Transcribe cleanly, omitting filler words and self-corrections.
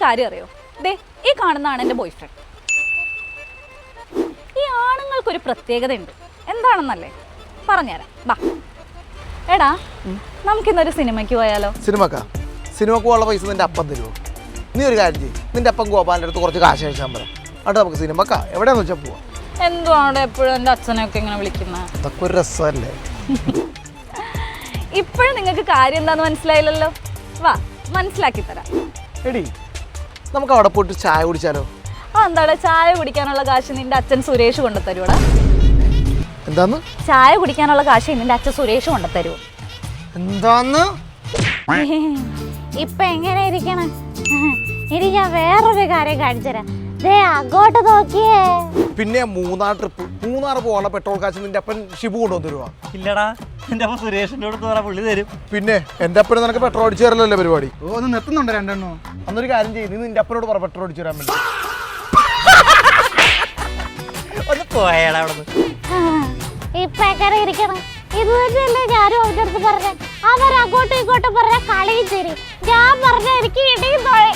കാര്യം അറിയോ? ദേ ഈ കാണുന്നതാണ് എൻ്റെ ബോയ് ഫ്രണ്ട്. ഈ ആണുങ്ങൾക്കൊരു പ്രത്യേകതയുണ്ട്. എന്താണെന്നല്ലേ പറഞ്ഞുതരാം. ബാ എടാ, നമുക്കിന്നൊരു സിനിമയ്ക്ക് പോയാലോ? സിനിമക്ക് പോകാനുള്ള പൈസ നിന്റെ അപ്പം തരുമോ? നീ ഒരു കാര്യം ചെയ്യും, നിന്റെ അപ്പം ഗോപാലിൻ്റെ അടുത്ത് കുറച്ച് കാശ് അയച്ചാൽ പറയാം. അവിടെ നമുക്ക് സിനിമക്കാ എവിടെയാന്ന് വെച്ചാൽ പോവാം. എന്തുവാണ് എപ്പോഴും എൻ്റെ അച്ഛനെയൊക്കെ ഇങ്ങനെ വിളിക്കുന്നത്? അതൊക്കെ ഒരു രസമല്ലേ? ഇപ്പോഴും നിങ്ങൾക്ക് കാര്യം എന്താന്ന് മനസ്സിലായില്ലല്ലോ. വാ മനസ്സിലാക്കി തരാം. എടി നമുക്ക് അവിടെ പോയിട്ട് ചായ കുടിച്ചാലോ? എന്താണ് ചായ കുടിക്കാനുള്ള കാശ് നിന്റെ അച്ഛൻ സുരേഷ് കൊണ്ടുതരൂടാ? എന്താന്ന്? ചായ കുടിക്കാനുള്ള കാശ് നിന്റെ അച്ഛൻ സുരേഷ് കൊണ്ടുതരുമോ? എന്താന്ന്? ഇപ്പൊ എങ്ങനെ ഇരിക്കണം? ഇനി ഞാൻ വേറൊരു കാര്യം കാണിച്ചുതരാം. അങ്ങോട്ട് നോക്കിയേ. പിന്നെ മൂന്നാർ പോകാനുള്ള പെട്രോൾ കാശ് നിന്റെ അപ്പൻ ഷിബു കൊണ്ടുവന്നിരുവാ? ഇല്ലടാ, എന്റെ അപ്പൻ സുരേഷിന്റെ അടുത്ത് പറയാൻ പുള്ളി തരും. പിന്നെ എന്റെ അപ്പന് നിനക്ക് പെട്രോൾ അടിച്ചു തരലല്ലേ പരിപാടി? ഒന്ന് നിർത്തുന്നുണ്ട് രണ്ടെണ്ണോ. അന്നൊരു കാര്യം ചെയ്യും, നീ നിന്റെ അപ്പനോട് പറ പെട്രോൾ അടിച്ചു തരാൻ വേണ്ടി. ഒന്ന് പോയാടാ അവിടെ. ഇപ്പൊ എങ്ങനെ ഇരിക്കണം? ഇത് തന്നെയല്ലേ ഞാനും അവന്റെ അടുത്ത് പറഞ്ഞ. അവർ അങ്ങോട്ടും ഇങ്ങോട്ടും പറഞ്ഞ കളിയും തരും. ഞാൻ പറഞ്ഞ എനിക്ക് ഇടിയും തോഴി.